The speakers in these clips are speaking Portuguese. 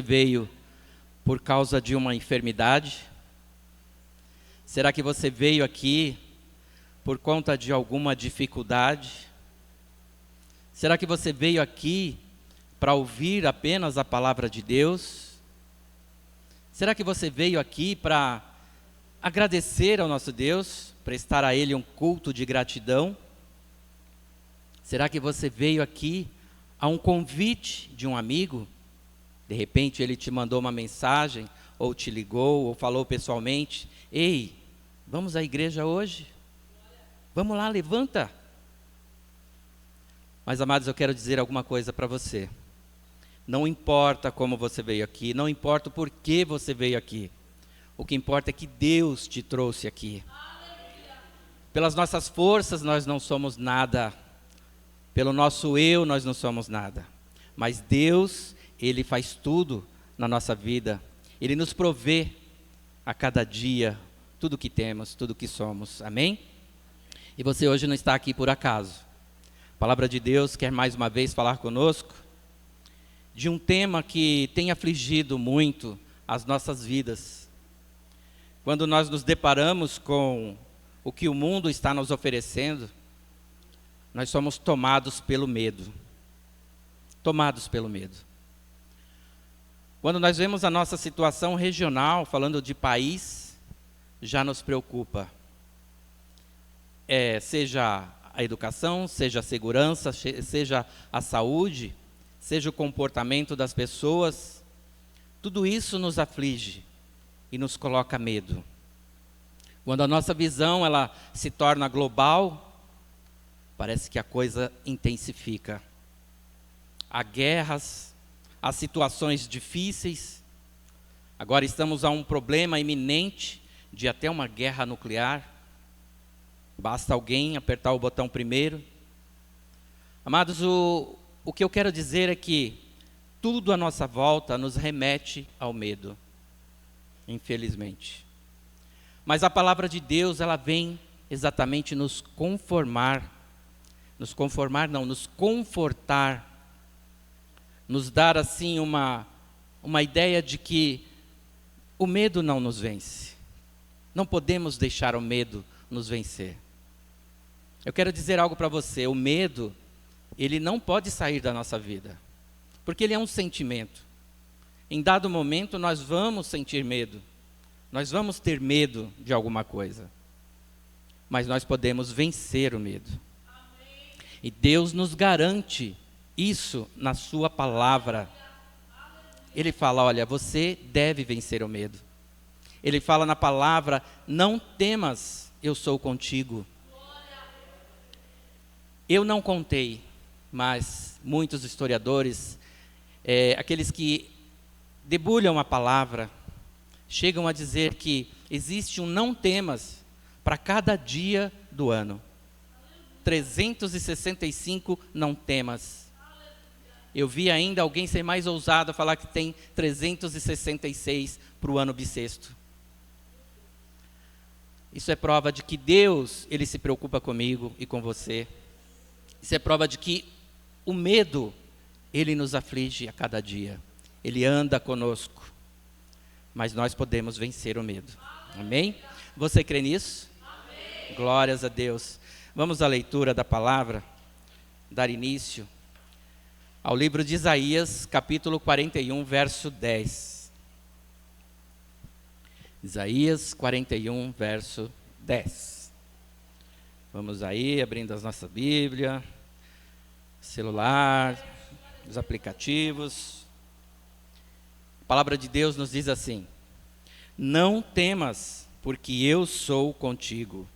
Veio por causa de uma enfermidade? Será que você veio aqui por conta de alguma dificuldade? Será que você veio aqui para ouvir apenas a palavra de Deus? Será que você veio aqui para agradecer ao nosso Deus, prestar a Ele um culto de gratidão? Será que você veio aqui a um convite de um amigo? De repente ele te mandou uma mensagem, ou te ligou, ou falou pessoalmente: ei, vamos à igreja hoje? Vamos lá, levanta. Mas, amados, eu quero dizer alguma coisa para você. Não importa como você veio aqui, não importa o porquê você veio aqui. O que importa é que Deus te trouxe aqui. Pelas nossas forças nós não somos nada. Pelo nosso eu nós não somos nada. Mas Deus, Ele faz tudo na nossa vida. Ele nos provê a cada dia tudo que temos, tudo que somos. Amém? E você hoje não está aqui por acaso. A palavra de Deus quer mais uma vez falar conosco de um tema que tem afligido muito as nossas vidas. Quando nós nos deparamos com o que o mundo está nos oferecendo, nós somos tomados pelo medo. Tomados pelo medo. Quando nós vemos a nossa situação regional, falando de país, já nos preocupa. Seja a educação, seja a segurança, seja a saúde, seja o comportamento das pessoas, tudo isso nos aflige e nos coloca medo. Quando a nossa visão ela se torna global, parece que a coisa intensifica. Há guerras, há situações difíceis. Agora estamos a um problema iminente de até uma guerra nuclear. Basta alguém apertar o botão primeiro. Amados, o que eu quero dizer é que tudo à nossa volta nos remete ao medo, infelizmente. Mas a palavra de Deus, ela vem exatamente nos confortar, nos dar assim uma ideia de que o medo não nos vence. Não podemos deixar o medo nos vencer. Eu quero dizer algo para você: o medo, ele não pode sair da nossa vida, porque ele é um sentimento. Em dado momento nós vamos sentir medo, nós vamos ter medo de alguma coisa, mas nós podemos vencer o medo. E Deus nos garante isso na sua palavra. Ele fala: olha, você deve vencer o medo. Ele fala na palavra: não temas, eu sou contigo. Eu não contei, mas muitos historiadores, aqueles que debulham a palavra, chegam a dizer que existe um não temas para cada dia do ano. 365 não temas. Eu vi ainda alguém ser mais ousado a falar que tem 366 para o ano bissexto. Isso é prova de que Deus, Ele se preocupa comigo e com você. Isso é prova de que o medo, ele nos aflige a cada dia. Ele anda conosco. Mas nós podemos vencer o medo. Amém? Você crê nisso? Amém. Glórias a Deus. Vamos à leitura da palavra, dar início ao livro de Isaías, capítulo 41, verso 10. Isaías 41, verso 10. Vamos aí, abrindo a nossa Bíblia, celular, os aplicativos. A palavra de Deus nos diz assim: não temas, porque eu sou contigo.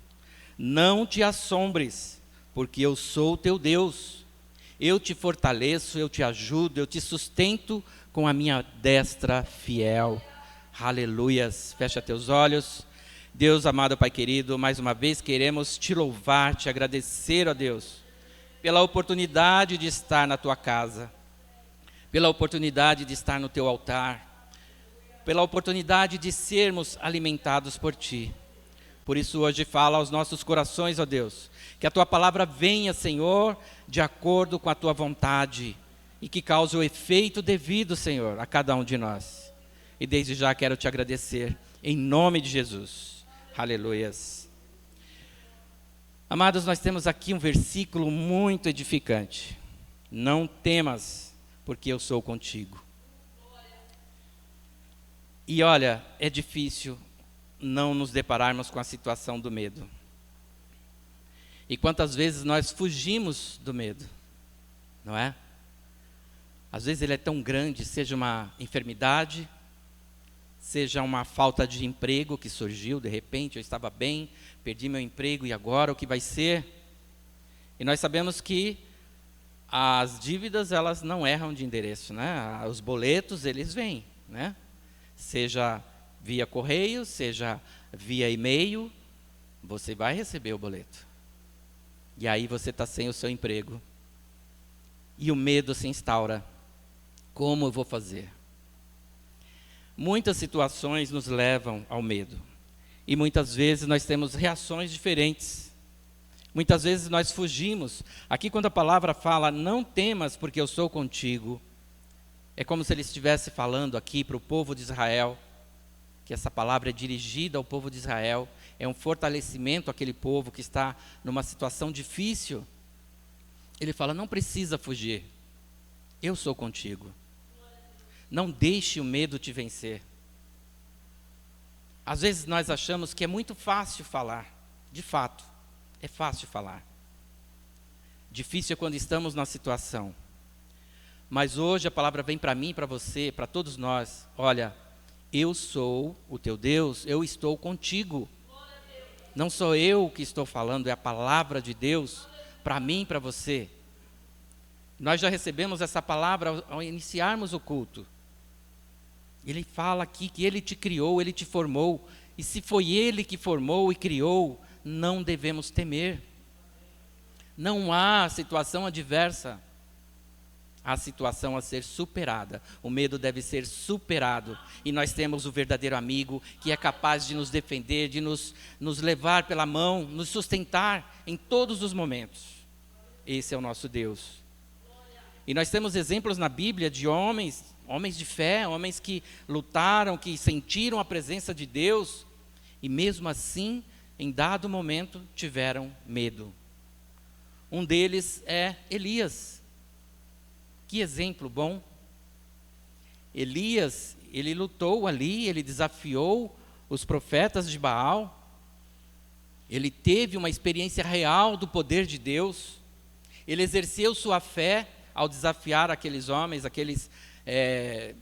Não te assombres, porque eu sou teu Deus. Eu te fortaleço, eu te ajudo, eu te sustento com a minha destra fiel. Aleluias. Fecha teus olhos. Deus amado, Pai querido, mais uma vez queremos te louvar, te agradecer, ó Deus, pela oportunidade de estar na tua casa, pela oportunidade de estar no teu altar, pela oportunidade de sermos alimentados por ti. Por isso hoje fala aos nossos corações, ó Deus, que a tua palavra venha, Senhor, de acordo com a tua vontade, e que cause o efeito devido, Senhor, a cada um de nós. E desde já quero te agradecer, em nome de Jesus. Aleluias. Amados, nós temos aqui um versículo muito edificante. Não temas, porque eu sou contigo. E olha, é difícil não nos depararmos com a situação do medo. E quantas vezes nós fugimos do medo, não é? Às vezes ele é tão grande, seja uma enfermidade, seja uma falta de emprego que surgiu, de repente eu estava bem, perdi meu emprego e agora o que vai ser? E nós sabemos que as dívidas, elas não erram de endereço, né? Os boletos, eles vêm, né? Seja via correio, seja via e-mail, você vai receber o boleto. E aí você está sem o seu emprego. E o medo se instaura. Como eu vou fazer? Muitas situações nos levam ao medo. E muitas vezes nós temos reações diferentes. Muitas vezes nós fugimos. Aqui quando a palavra fala, não temas porque eu sou contigo, é como se ele estivesse falando aqui para o povo de Israel, que essa palavra é dirigida ao povo de Israel, é um fortalecimento àquele povo que está numa situação difícil. Ele fala, não precisa fugir, eu sou contigo. Não deixe o medo te vencer. Às vezes nós achamos que é muito fácil falar, de fato, é fácil falar. Difícil é quando estamos na situação. Mas hoje a palavra vem para mim e para você, para todos nós. Olha, eu sou o teu Deus, eu estou contigo. Não sou eu que estou falando, é a palavra de Deus para mim e para você. Nós já recebemos essa palavra ao iniciarmos o culto. Ele fala aqui que Ele te criou, Ele te formou. E se foi Ele que formou e criou, não devemos temer. Não há situação adversa. Há situação a ser superada. O medo deve ser superado. E nós temos o verdadeiro amigo que é capaz de nos defender, de nos levar pela mão, nos sustentar em todos os momentos. Esse é o nosso Deus. E nós temos exemplos na Bíblia de homens de fé, homens que lutaram, que sentiram a presença de Deus, e mesmo assim, em dado momento, tiveram medo. Um deles é Elias. Que exemplo bom. Elias, ele lutou ali, ele desafiou os profetas de Baal, ele teve uma experiência real do poder de Deus, ele exerceu sua fé ao desafiar aqueles homens, aqueles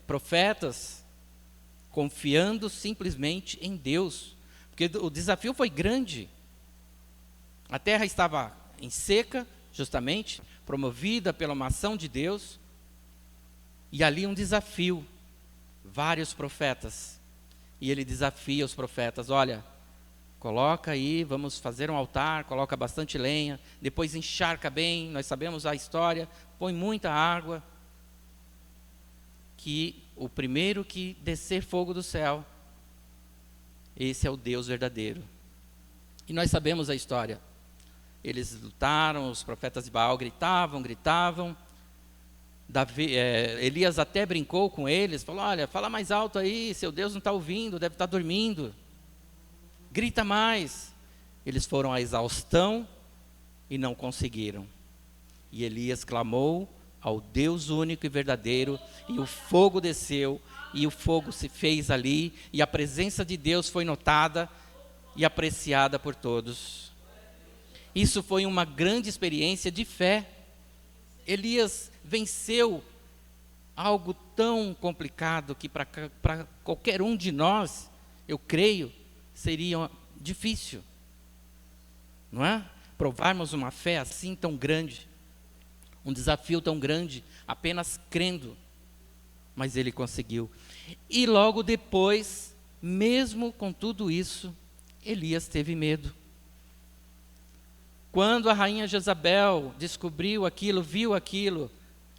profetas, confiando simplesmente em Deus, porque o desafio foi grande. A terra estava em seca, justamente, promovida pela uma ação de Deus, e ali um desafio, vários profetas, e ele desafia os profetas, olha, coloca aí, vamos fazer um altar, coloca bastante lenha, depois encharca bem, nós sabemos a história, põe muita água, que o primeiro que descer fogo do céu, esse é o Deus verdadeiro. E nós sabemos a história. Eles lutaram, os profetas de Baal gritavam. Elias até brincou com eles, falou, olha, fala mais alto aí, seu Deus não está ouvindo, deve estar dormindo. Grita mais. Eles foram à exaustão e não conseguiram. E Elias clamou ao Deus único e verdadeiro, e o fogo desceu, e o fogo se fez ali, e a presença de Deus foi notada e apreciada por todos. Isso foi uma grande experiência de fé. Elias venceu algo tão complicado que para qualquer um de nós, eu creio, seria difícil, não é? Provarmos uma fé assim tão grande, um desafio tão grande, apenas crendo, mas ele conseguiu. E logo depois, mesmo com tudo isso, Elias teve medo. Quando a rainha Jezabel descobriu aquilo, viu aquilo,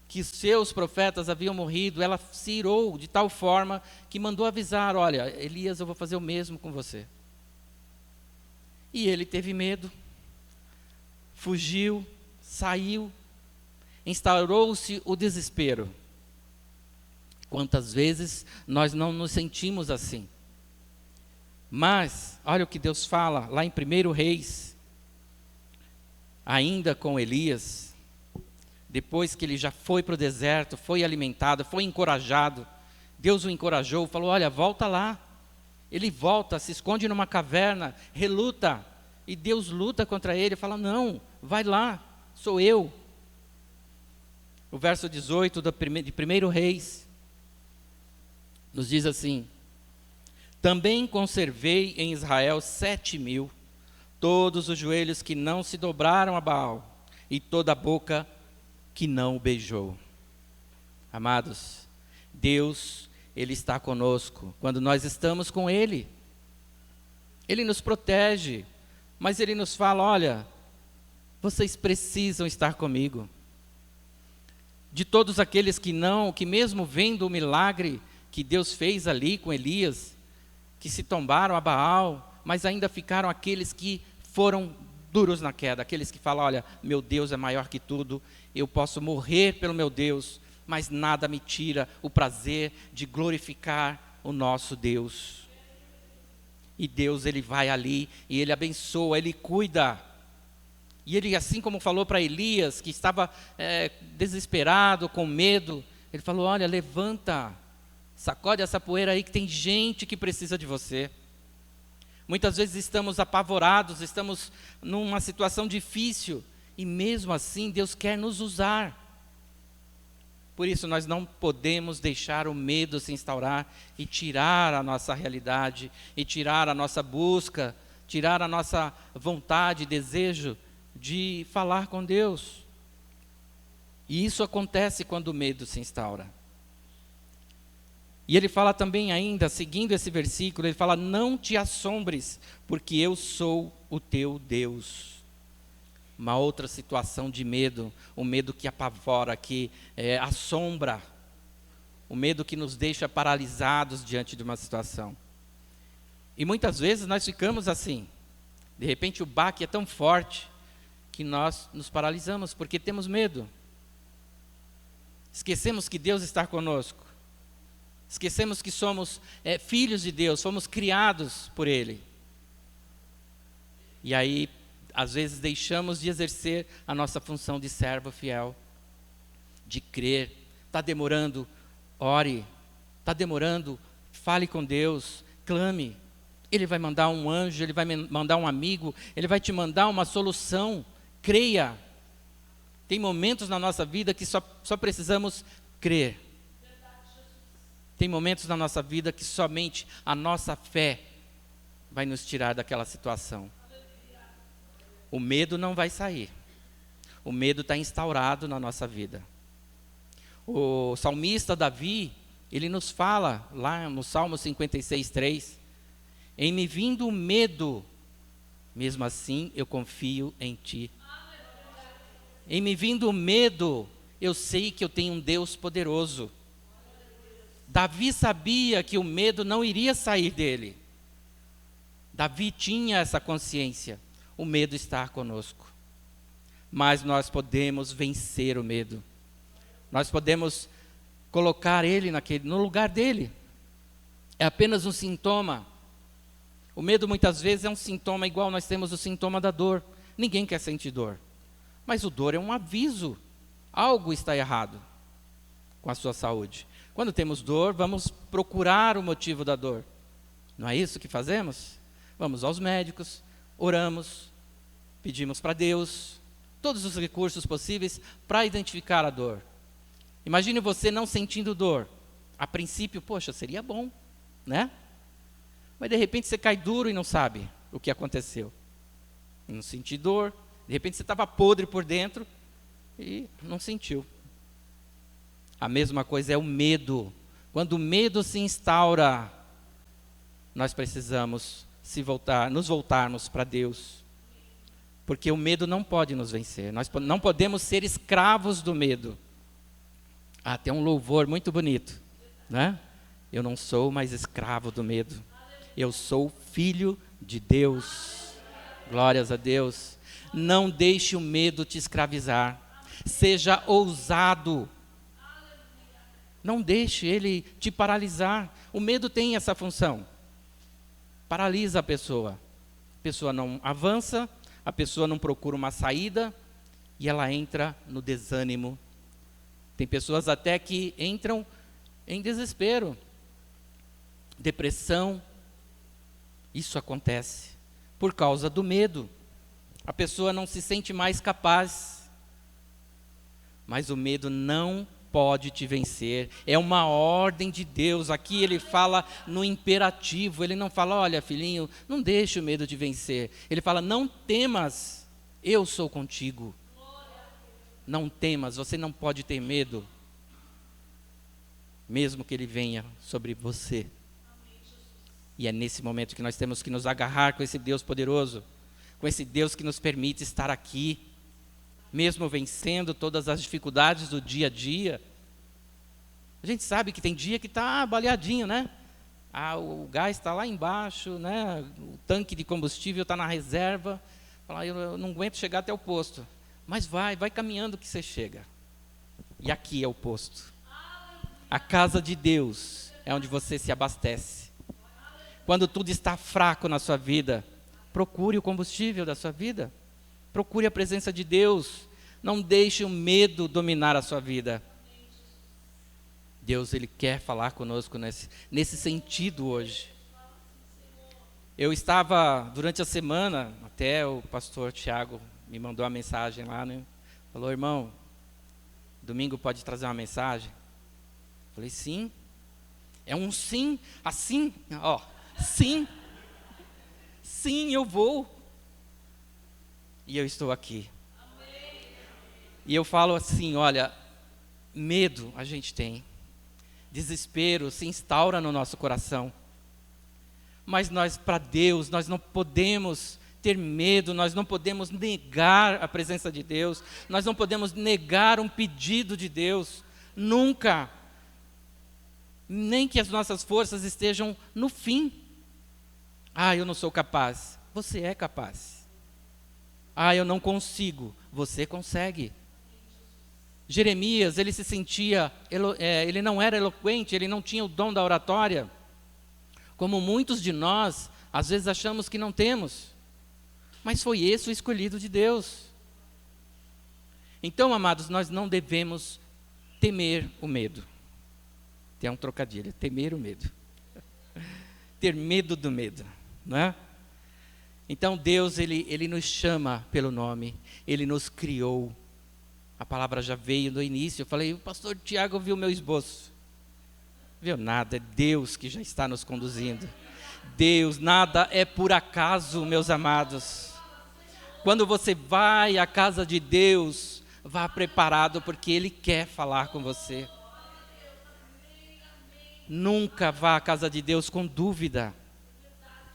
que seus profetas haviam morrido, ela se irou de tal forma que mandou avisar, olha, Elias, eu vou fazer o mesmo com você. E ele teve medo, fugiu, saiu, instaurou-se o desespero. Quantas vezes nós não nos sentimos assim? Mas, olha o que Deus fala lá em 1 Reis, ainda com Elias, depois que ele já foi para o deserto, foi alimentado, foi encorajado, Deus o encorajou, falou, olha, volta lá. Ele volta, se esconde numa caverna, reluta, e Deus luta contra ele, fala, não, vai lá, sou eu. O verso 18 de 1 Reis, nos diz assim, também conservei em Israel 7.000, todos os joelhos que não se dobraram a Baal, e toda a boca que não o beijou. Amados, Deus, Ele está conosco, quando nós estamos com Ele. Ele nos protege, mas Ele nos fala, olha, vocês precisam estar comigo. De todos aqueles que não, que mesmo vendo o milagre que Deus fez ali com Elias, que se tombaram a Baal, mas ainda ficaram aqueles que foram duros na queda, aqueles que falam, olha, meu Deus é maior que tudo, eu posso morrer pelo meu Deus, mas nada me tira o prazer de glorificar o nosso Deus. E Deus, Ele vai ali, e Ele abençoa, Ele cuida. E Ele, assim como falou para Elias, que estava desesperado, com medo, Ele falou, olha, levanta, sacode essa poeira aí que tem gente que precisa de você. Muitas vezes estamos apavorados, estamos numa situação difícil, e mesmo assim Deus quer nos usar. Por isso nós não podemos deixar o medo se instaurar e tirar a nossa realidade, e tirar a nossa busca, tirar a nossa vontade, desejo de falar com Deus. E isso acontece quando o medo se instaura. E ele fala também ainda, seguindo esse versículo, ele fala, não te assombres, porque eu sou o teu Deus. Uma outra situação de medo, o medo que apavora, que assombra, o medo que nos deixa paralisados diante de uma situação. E muitas vezes nós ficamos assim, de repente o baque é tão forte, que nós nos paralisamos, porque temos medo. Esquecemos que Deus está conosco. Esquecemos que somos filhos de Deus, fomos criados por Ele. E aí, às vezes, deixamos de exercer a nossa função de servo fiel, de crer. Está demorando, ore. Está demorando, fale com Deus, clame. Ele vai mandar um anjo, Ele vai mandar um amigo, Ele vai te mandar uma solução. Creia. Tem momentos na nossa vida que só precisamos crer. Tem momentos na nossa vida que somente a nossa fé vai nos tirar daquela situação. O medo não vai sair. O medo está instaurado na nossa vida. O salmista Davi, ele nos fala, lá no Salmo 56:3, em me vindo o medo, mesmo assim eu confio em Ti. Em me vindo o medo, eu sei que eu tenho um Deus poderoso. Davi sabia que o medo não iria sair dele. Davi tinha essa consciência. O medo está conosco. Mas nós podemos vencer o medo. Nós podemos colocar ele no lugar dele. É apenas um sintoma. O medo muitas vezes é um sintoma igual nós temos o sintoma da dor. Ninguém quer sentir dor. Mas o dor é um aviso. Algo está errado com a sua saúde. Quando temos dor, vamos procurar o motivo da dor. Não é isso que fazemos? Vamos aos médicos, oramos, pedimos para Deus todos os recursos possíveis para identificar a dor. Imagine você não sentindo dor. A princípio, poxa, seria bom, né? Mas de repente você cai duro e não sabe o que aconteceu. Não senti dor, de repente você estava podre por dentro e não sentiu. A mesma coisa é o medo. Quando o medo se instaura, nós precisamos nos voltarmos para Deus. Porque o medo não pode nos vencer. Nós não podemos ser escravos do medo. Tem um louvor muito bonito, né? Eu não sou mais escravo do medo. Eu sou filho de Deus. Glórias a Deus. Não deixe o medo te escravizar. Seja ousado. Não deixe ele te paralisar. O medo tem essa função. Paralisa a pessoa. A pessoa não avança, a pessoa não procura uma saída e ela entra no desânimo. Tem pessoas até que entram em desespero, depressão. Isso acontece por causa do medo. A pessoa não se sente mais capaz. Mas o medo não pode te vencer. É uma ordem de Deus. Aqui ele fala no imperativo. Ele não fala, olha filhinho, não deixe o medo te vencer. Ele fala, não temas, eu sou contigo. Não temas, você não pode ter medo. Mesmo que ele venha sobre você. E é nesse momento que nós temos que nos agarrar com esse Deus poderoso. Com esse Deus que nos permite estar aqui. Mesmo vencendo todas as dificuldades do dia a dia. A gente sabe que tem dia que está baleadinho, né? O gás está lá embaixo, né? O tanque de combustível está na reserva. Fala, eu não aguento chegar até o posto. Mas vai caminhando que você chega. E aqui é o posto. A casa de Deus é onde você se abastece. Quando tudo está fraco na sua vida, procure o combustível da sua vida. Procure a presença de Deus. Não deixe o medo dominar a sua vida. Deus, Ele quer falar conosco nesse sentido hoje. Eu estava, durante a semana, até o pastor Tiago me mandou uma mensagem lá, né? Falou, irmão, domingo pode trazer uma mensagem? Falei, sim. É um sim, assim, ó, sim. Sim, eu vou. E eu estou aqui. E eu falo assim, olha, medo a gente tem. Desespero se instaura no nosso coração. Mas para Deus, nós não podemos ter medo, nós não podemos negar a presença de Deus, nós não podemos negar um pedido de Deus, nunca. Nem que as nossas forças estejam no fim. Eu não sou capaz. Você é capaz. Eu não consigo. Você consegue. Jeremias, ele se sentia, ele não era eloquente, ele não tinha o dom da oratória. Como muitos de nós, às vezes achamos que não temos. Mas foi esse o escolhido de Deus. Então, amados, nós não devemos temer o medo. Tem um trocadilho, temer o medo. Ter medo do medo, não é? Então Deus, ele nos chama pelo nome, Ele nos criou. A palavra já veio no início, eu falei, o pastor Tiago viu meu esboço. Viu nada, é Deus que já está nos conduzindo. Deus, nada é por acaso, meus amados. Quando você vai à casa de Deus, vá preparado, porque Ele quer falar com você. Nunca vá à casa de Deus com dúvida.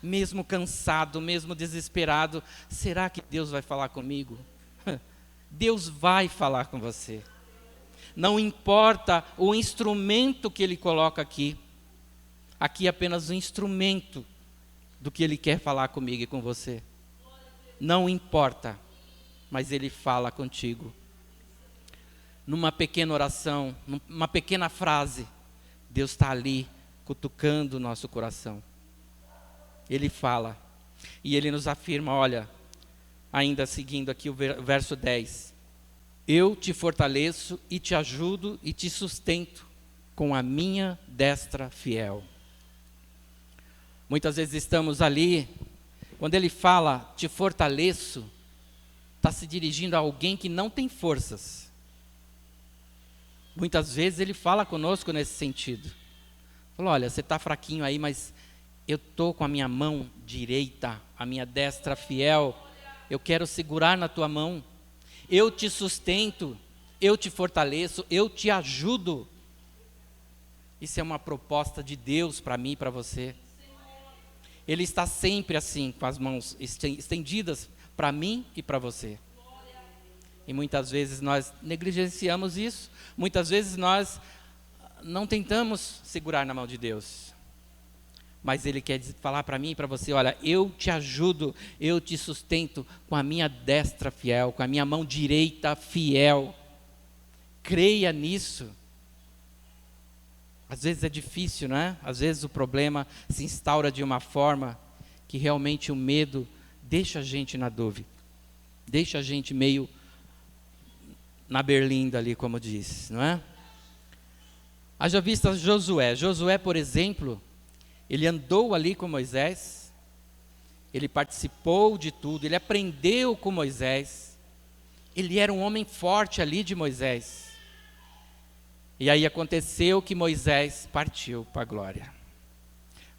Mesmo cansado, mesmo desesperado, será que Deus vai falar comigo? Deus vai falar com você. Não importa o instrumento que Ele coloca aqui. Aqui é apenas um instrumento do que Ele quer falar comigo e com você. Não importa, mas Ele fala contigo. Numa pequena oração, numa pequena frase, Deus está ali, cutucando o nosso coração. Ele fala, e Ele nos afirma, olha, ainda seguindo aqui o verso 10. Eu te fortaleço e te ajudo e te sustento com a minha destra fiel. Muitas vezes estamos ali, quando Ele fala, te fortaleço, está se dirigindo a alguém que não tem forças. Muitas vezes Ele fala conosco nesse sentido. Fala, olha, você está fraquinho aí, mas eu estou com a minha mão direita, a minha destra fiel, eu quero segurar na tua mão, eu te sustento, eu te fortaleço, eu te ajudo. Isso é uma proposta de Deus para mim e para você. Ele está sempre assim, com as mãos estendidas para mim e para você. E muitas vezes nós negligenciamos isso, muitas vezes nós não tentamos segurar na mão de Deus. Mas Ele quer falar para mim e para você, olha, eu te ajudo, eu te sustento com a minha destra fiel, com a minha mão direita fiel. creia nisso. Às vezes é difícil, não é? Às vezes o problema se instaura de uma forma que realmente o medo deixa a gente na dúvida. Deixa a gente meio na berlinda ali, como diz, não é? Haja vista Josué. Josué, por exemplo, ele andou ali com Moisés, ele participou de tudo, ele aprendeu com Moisés, ele era um homem forte ali de Moisés. E aí aconteceu que Moisés partiu para a glória.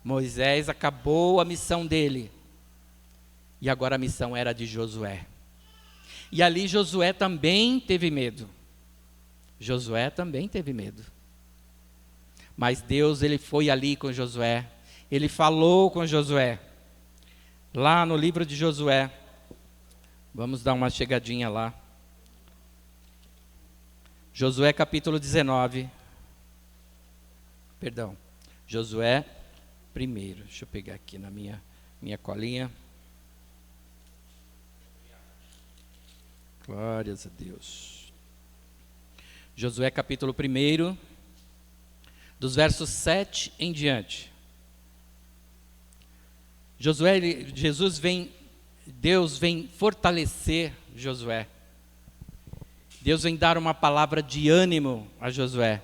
Moisés acabou a missão dele, e agora a missão era de Josué. E ali Josué também teve medo. Josué também teve medo. Mas Deus, ele foi ali com Josué. Ele falou com Josué. Lá no livro de Josué. Vamos dar uma chegadinha lá. Josué capítulo 19. Perdão. Josué 1. Deixa eu pegar aqui na minha colinha. Glórias a Deus. Josué capítulo 1, dos versos 7 em diante. Deus vem fortalecer Josué. Deus vem dar uma palavra de ânimo a Josué.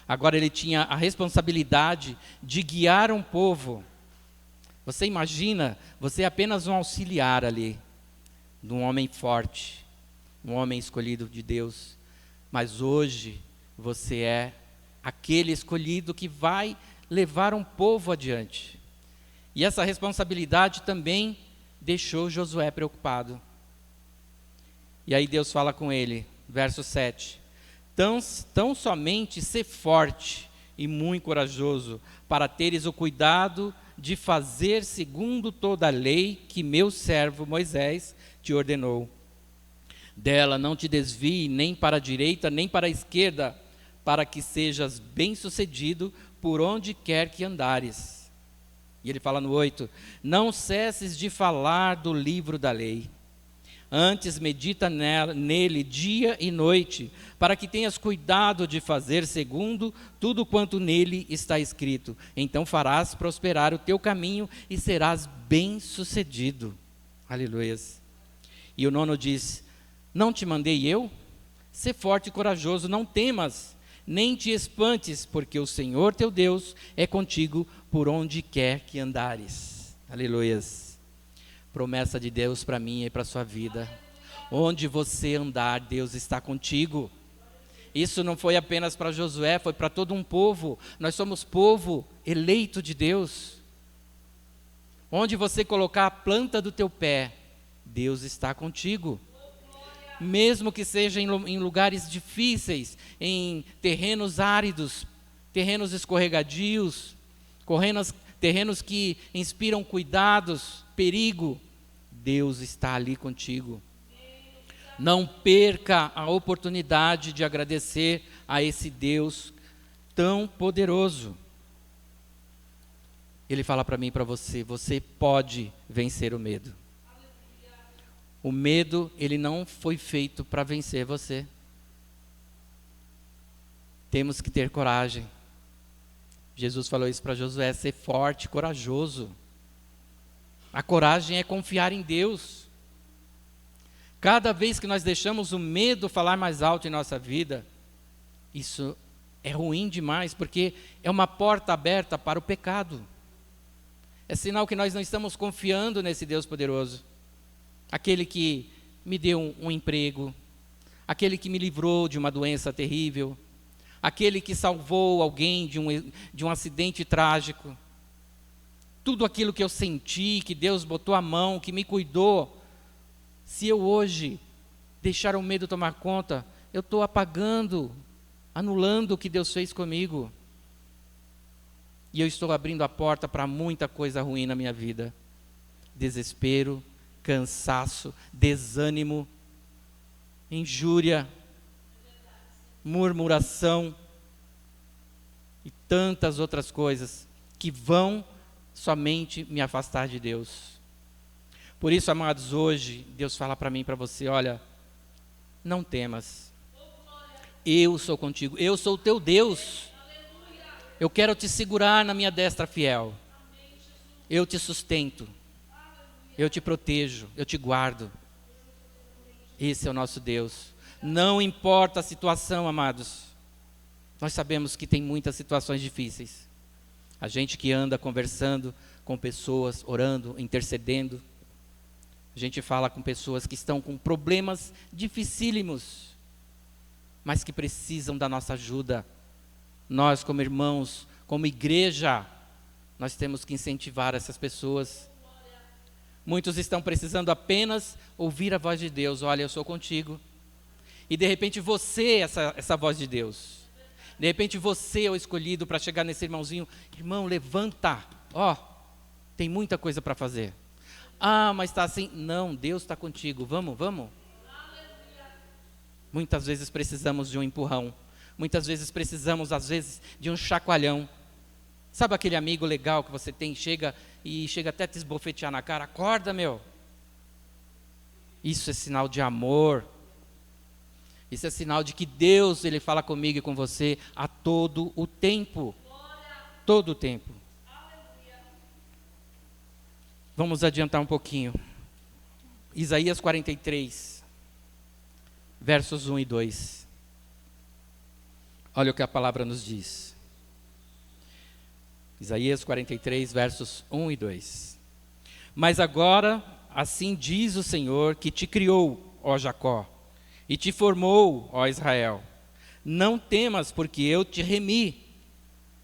Agora ele tinha a responsabilidade de guiar um povo. Você imagina, você é apenas um auxiliar ali, de um homem forte, um homem escolhido de Deus. Mas hoje você é aquele escolhido que vai levar um povo adiante. E essa responsabilidade também deixou Josué preocupado. E aí Deus fala com ele, verso 7. Tão somente ser forte e muito corajoso, para teres o cuidado de fazer segundo toda a lei que meu servo Moisés te ordenou. Dela não te desvie nem para a direita, nem para a esquerda, para que sejas bem-sucedido por onde quer que andares. E ele fala no 8, não cesses de falar do livro da lei. Antes medita nele dia e noite, para que tenhas cuidado de fazer segundo tudo quanto nele está escrito. Então farás prosperar o teu caminho e serás bem-sucedido. Aleluias. E o 9 diz, não te mandei eu? Sê forte e corajoso, não temas, nem te espantes, porque o Senhor teu Deus é contigo por onde quer que andares. Aleluias. Promessa de Deus para mim e para a sua vida. Onde você andar, Deus está contigo. Isso não foi apenas para Josué, foi para todo um povo. Nós somos povo eleito de Deus. Onde você colocar a planta do teu pé, Deus está contigo. Mesmo que seja em lugares difíceis, em terrenos áridos, terrenos escorregadios, terrenos que inspiram cuidados, perigo, Deus está ali contigo. Não perca a oportunidade de agradecer a esse Deus tão poderoso. Ele fala para mim e para você, você pode vencer o medo. O medo, ele não foi feito para vencer você. Temos que ter coragem. Jesus falou isso para Josué, ser forte, corajoso. A coragem é confiar em Deus. Cada vez que nós deixamos o medo falar mais alto em nossa vida, isso é ruim demais, porque é uma porta aberta para o pecado. É sinal que nós não estamos confiando nesse Deus poderoso. Aquele que me deu um emprego, aquele que me livrou de uma doença terrível, aquele que salvou alguém de um acidente trágico. Tudo aquilo que eu senti, que Deus botou a mão, que me cuidou. Se eu hoje deixar o medo tomar conta, eu estou apagando, anulando o que Deus fez comigo. E eu estou abrindo a porta para muita coisa ruim na minha vida. Desespero, cansaço, desânimo, injúria, murmuração e tantas outras coisas que vão somente me afastar de Deus. Por isso, amados, hoje Deus fala para mim e para você, olha, não temas. Eu sou contigo, eu sou o teu Deus. Eu quero te segurar na minha destra fiel. Eu te sustento. Eu te protejo, eu te guardo. Esse é o nosso Deus. Não importa a situação, amados. Nós sabemos que tem muitas situações difíceis. A gente que anda conversando com pessoas, orando, intercedendo. A gente fala com pessoas que estão com problemas dificílimos, mas que precisam da nossa ajuda. Nós, como irmãos, como igreja, nós temos que incentivar essas pessoas. Muitos estão precisando apenas ouvir a voz de Deus. Olha, eu sou contigo. E de repente você é essa voz de Deus. De repente você é o escolhido para chegar nesse irmãozinho. Irmão, levanta. Ó, tem muita coisa para fazer. Ah, mas está assim. Não, Deus está contigo. Vamos. Muitas vezes precisamos de um empurrão. Muitas vezes precisamos, às vezes, de um chacoalhão. Sabe aquele amigo legal que você tem, chega até a te esbofetear na cara? Acorda, meu. Isso é sinal de amor. Isso é sinal de que Deus, Ele fala comigo e com você a todo o tempo. Todo o tempo. Vamos adiantar um pouquinho. Isaías 43, versos 1 e 2. Olha o que a palavra nos diz. Isaías 43, versos 1 e 2. Mas agora, assim diz o Senhor que te criou, ó Jacó, e te formou, ó Israel. Não temas, porque eu te remi.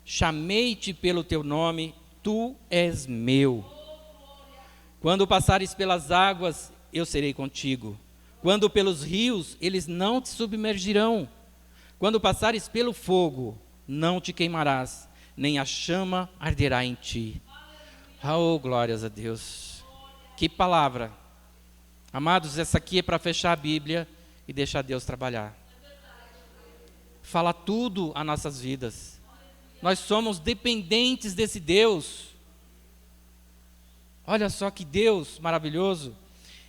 Chamei-te pelo teu nome, tu és meu. Quando passares pelas águas, eu serei contigo. Quando pelos rios, eles não te submergirão. Quando passares pelo fogo, não te queimarás, nem a chama arderá em ti. Oh, glórias a Deus. Que palavra. Amados, essa aqui é para fechar a Bíblia e deixar Deus trabalhar. Fala tudo a nossas vidas. Nós somos dependentes desse Deus. Olha só que Deus maravilhoso.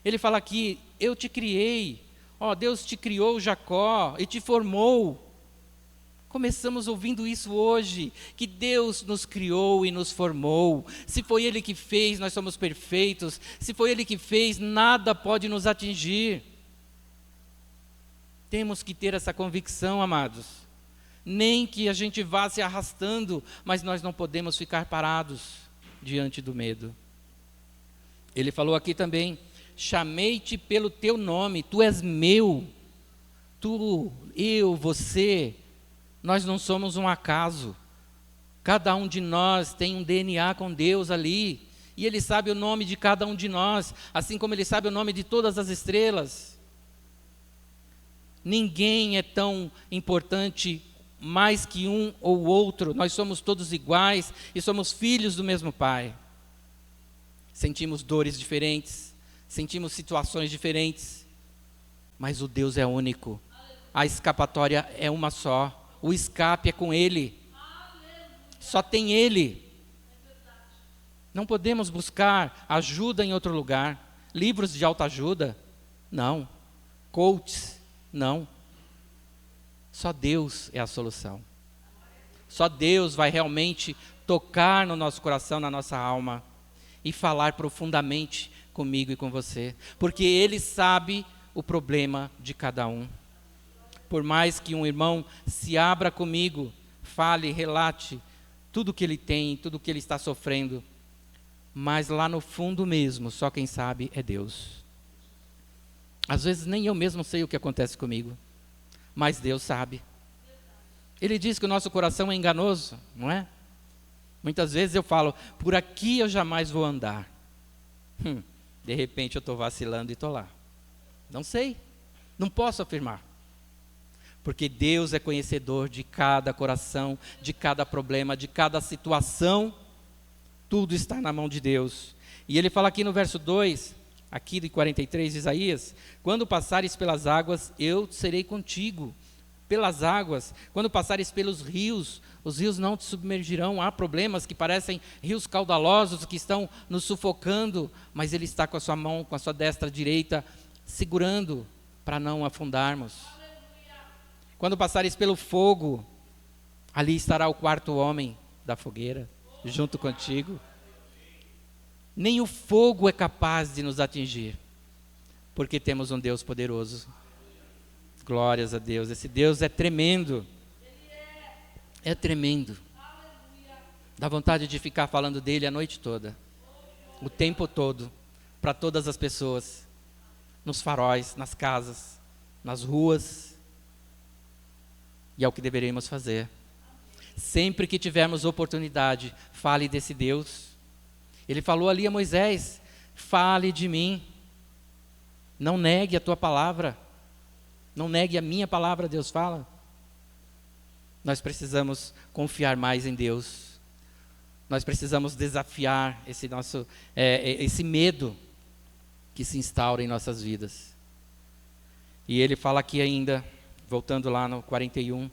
Ele fala aqui, eu te criei. Ó, Deus te criou, Jacó, e te formou. Começamos ouvindo isso hoje, que Deus nos criou e nos formou. Se foi Ele que fez, nós somos perfeitos. Se foi Ele que fez, nada pode nos atingir. Temos que ter essa convicção, amados. Nem que a gente vá se arrastando, mas nós não podemos ficar parados diante do medo. Ele falou aqui também, chamei-te pelo teu nome, tu és meu. Tu, eu, você, nós não somos um acaso. Cada um de nós tem um DNA com Deus ali. E Ele sabe o nome de cada um de nós, assim como Ele sabe o nome de todas as estrelas. Ninguém é tão importante mais que um ou outro. Nós somos todos iguais e somos filhos do mesmo Pai. Sentimos dores diferentes, sentimos situações diferentes, mas o Deus é único. A escapatória é uma só. O escape é com Ele. Só tem Ele. Não podemos buscar ajuda em outro lugar. Livros de autoajuda? Não. Coaches? Não. Só Deus é a solução. Só Deus vai realmente tocar no nosso coração, na nossa alma e falar profundamente comigo e com você. Porque Ele sabe o problema de cada um. Por mais que um irmão se abra comigo, fale, relate tudo que ele tem, tudo que ele está sofrendo, mas lá no fundo mesmo, só quem sabe é Deus. Às vezes nem eu mesmo sei o que acontece comigo, mas Deus sabe. Ele diz que o nosso coração é enganoso, não é? Muitas vezes eu falo, por aqui eu jamais vou andar. De repente eu estou vacilando e estou lá. Não sei, não posso afirmar. Porque Deus é conhecedor de cada coração, de cada problema, de cada situação. Tudo está na mão de Deus. E Ele fala aqui no verso 2, aqui de 43 de Isaías, quando passares pelas águas, eu serei contigo. Pelas águas, quando passares pelos rios, os rios não te submergirão. Há problemas que parecem rios caudalosos que estão nos sufocando, mas Ele está com a sua mão, com a sua destra direita, segurando para não afundarmos. Quando passares pelo fogo, ali estará o quarto homem da fogueira, junto contigo. Nem o fogo é capaz de nos atingir, porque temos um Deus poderoso. Glórias a Deus, esse Deus é tremendo. É tremendo. Dá vontade de ficar falando dele a noite toda, o tempo todo, para todas as pessoas, nos faróis, nas casas, nas ruas. E é o que deveríamos fazer. Sempre que tivermos oportunidade, fale desse Deus. Ele falou ali a Moisés: fale de mim. Não negue a tua palavra. Não negue a minha palavra, Deus fala. Nós precisamos confiar mais em Deus. Nós precisamos desafiar esse medo que se instaura em nossas vidas. E ele fala aqui ainda, voltando lá no 41,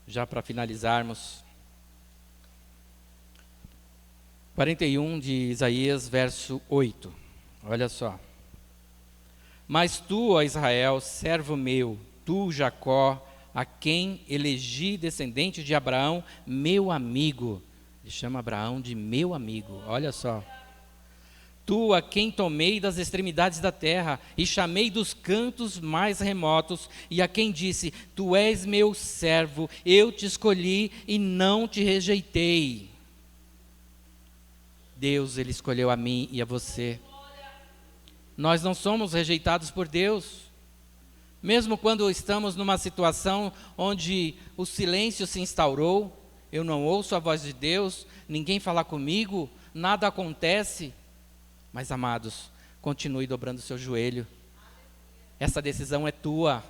já para finalizarmos. 41 de Isaías, verso 8. Olha só. Mas tu, ó Israel, servo meu, tu, Jacó, a quem elegi descendente de Abraão, meu amigo. Ele chama Abraão de meu amigo, olha só. Tu, a quem tomei das extremidades da terra, e chamei dos cantos mais remotos, e a quem disse: tu és meu servo, eu te escolhi e não te rejeitei. Deus, Ele escolheu a mim e a você. Nós não somos rejeitados por Deus. Mesmo quando estamos numa situação onde o silêncio se instaurou, eu não ouço a voz de Deus, ninguém fala comigo, nada acontece. Mas, amados, continue dobrando o seu joelho. Essa decisão é tua.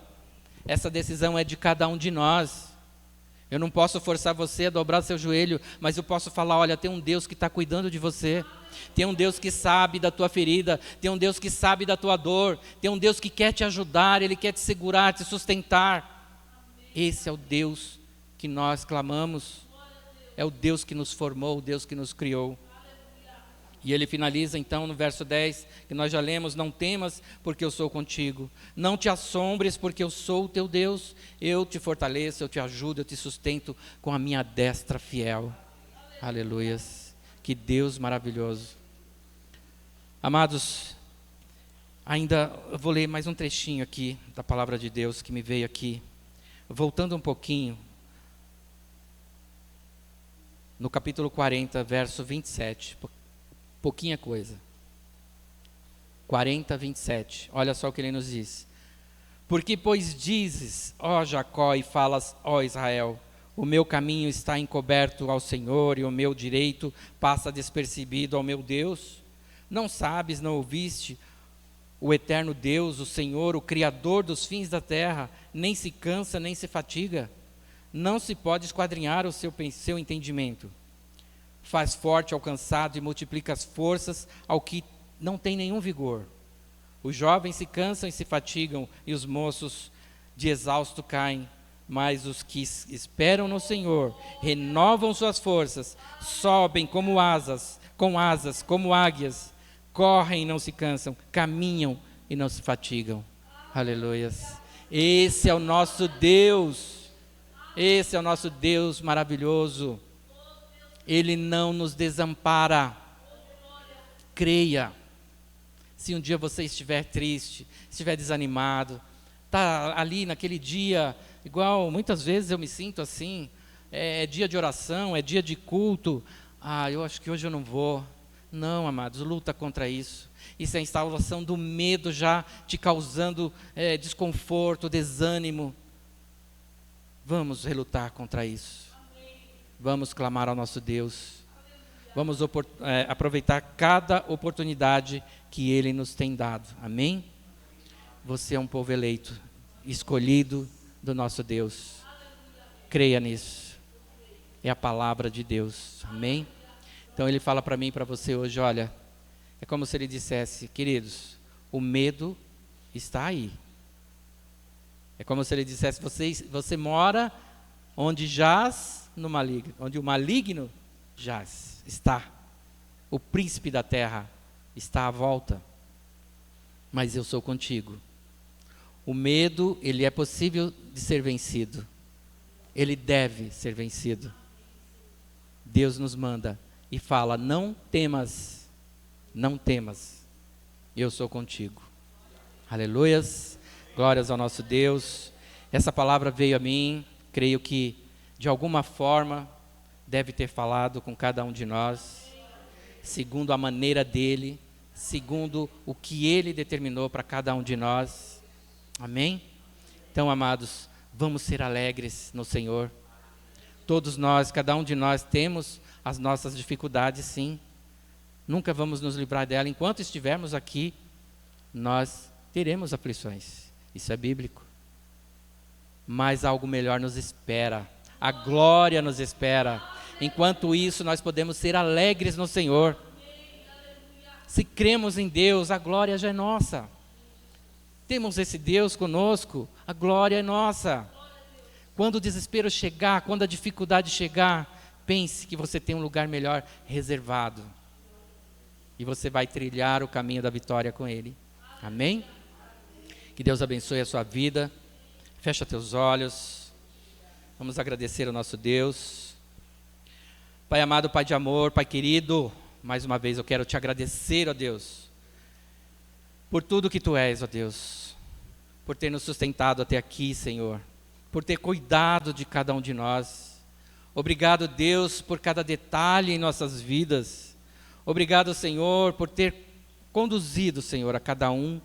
Essa decisão é de cada um de nós. Eu não posso forçar você a dobrar o seu joelho, mas eu posso falar: olha, tem um Deus que está cuidando de você. Tem um Deus que sabe da tua ferida. Tem um Deus que sabe da tua dor. Tem um Deus que quer te ajudar. Ele quer te segurar, te sustentar. Esse é o Deus que nós clamamos. É o Deus que nos formou, o Deus que nos criou. E ele finaliza então no verso 10, que nós já lemos: não temas, porque eu sou contigo. Não te assombres, porque eu sou o teu Deus. Eu te fortaleço, eu te ajudo, eu te sustento com a minha destra fiel. Aleluias. Que Deus maravilhoso. Amados, ainda eu vou ler mais um trechinho aqui da palavra de Deus que me veio aqui. Voltando um pouquinho, no capítulo 40, verso 27. Pouquinha coisa. 40, 27. Olha só o que ele nos diz. Porque, pois, dizes, ó Jacó, e falas, ó Israel, o meu caminho está encoberto ao Senhor, e o meu direito passa despercebido ao meu Deus. Não sabes, não ouviste o eterno Deus, o Senhor, o Criador dos fins da terra, nem se cansa, nem se fatiga. Não se pode esquadrinhar o seu entendimento. Faz forte ao cansado e multiplica as forças ao que não tem nenhum vigor. Os jovens se cansam e se fatigam, e os moços de exausto caem. Mas os que esperam no Senhor renovam suas forças, sobem como asas, como águias, correm e não se cansam, caminham e não se fatigam. Aleluias. Esse é o nosso Deus. Esse é o nosso Deus maravilhoso. Ele não nos desampara. Creia. Se um dia você estiver triste, estiver desanimado, está ali naquele dia, igual muitas vezes eu me sinto assim, é dia de oração, é dia de culto, eu acho que hoje eu não vou. Não, amados, luta contra isso. Isso é a instalação do medo já te causando desconforto, desânimo. Vamos relutar contra isso. Vamos clamar ao nosso Deus. Vamos aproveitar cada oportunidade que Ele nos tem dado. Amém? Você é um povo eleito, escolhido do nosso Deus. Creia nisso. É a palavra de Deus. Amém? Então Ele fala para mim e para você hoje, olha, é como se Ele dissesse, queridos, o medo está aí. É como se Ele dissesse, você mora onde jaz no maligno, onde o maligno jaz, está. O príncipe da terra está à volta, mas eu sou contigo. O medo, ele é possível de ser vencido. Ele deve ser vencido. Deus nos manda e fala: não temas, não temas, eu sou contigo. Aleluias, glórias ao nosso Deus. Essa palavra veio a mim, creio que de alguma forma deve ter falado com cada um de nós, segundo a maneira dele, segundo o que ele determinou para cada um de nós. Amém? Então, amados, vamos ser alegres no Senhor. Todos nós, cada um de nós temos as nossas dificuldades, sim. Nunca vamos nos livrar dela. Enquanto estivermos aqui, nós teremos aflições. Isso é bíblico. Mas algo melhor nos espera. A glória nos espera. Enquanto isso, nós podemos ser alegres no Senhor. Se cremos em Deus, a glória já é nossa. Temos esse Deus conosco, a glória é nossa. Quando o desespero chegar, quando a dificuldade chegar, pense que você tem um lugar melhor reservado. E você vai trilhar o caminho da vitória com Ele. Amém? Que Deus abençoe a sua vida. Fecha teus olhos. Vamos agradecer ao nosso Deus. Pai amado, Pai de amor, Pai querido, mais uma vez eu quero te agradecer, ó Deus, por tudo que Tu és, ó Deus, por ter nos sustentado até aqui, Senhor, por ter cuidado de cada um de nós. Obrigado, Deus, por cada detalhe em nossas vidas. Obrigado, Senhor, por ter conduzido, Senhor, a cada um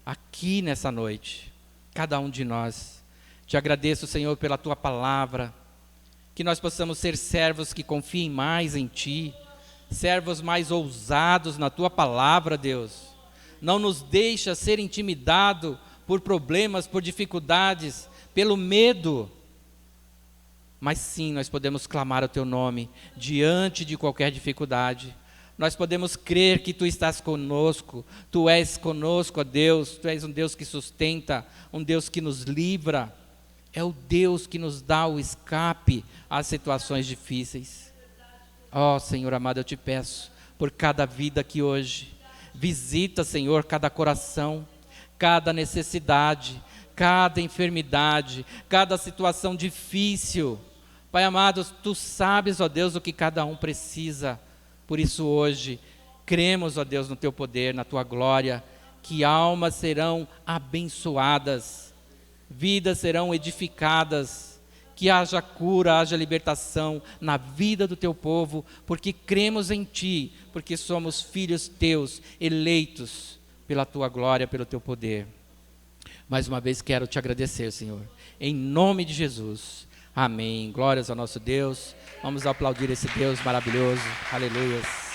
aqui nessa noite, cada um de nós. Te agradeço, Senhor, pela Tua palavra, que nós possamos ser servos que confiem mais em Ti, servos mais ousados na Tua palavra, Deus. Não nos deixa ser intimidado por problemas, por dificuldades, pelo medo. Mas sim, nós podemos clamar o Teu nome diante de qualquer dificuldade. Nós podemos crer que Tu estás conosco, Tu és conosco, ó Deus. Tu és um Deus que sustenta, um Deus que nos livra. É o Deus que nos dá o escape às situações difíceis. Ó Senhor amado, eu te peço por cada vida aqui hoje. Visita, Senhor, cada coração, cada necessidade, cada enfermidade, cada situação difícil. Pai amado, Tu sabes, ó Deus, o que cada um precisa. Por isso hoje, cremos, ó Deus, no Teu poder, na Tua glória, que almas serão abençoadas, vidas serão edificadas, que haja cura, haja libertação na vida do Teu povo, porque cremos em Ti, porque somos filhos Teus, eleitos pela Tua glória, pelo Teu poder. Mais uma vez quero Te agradecer, Senhor, em nome de Jesus. Amém. Glórias ao nosso Deus. Vamos aplaudir esse Deus maravilhoso. Aleluia.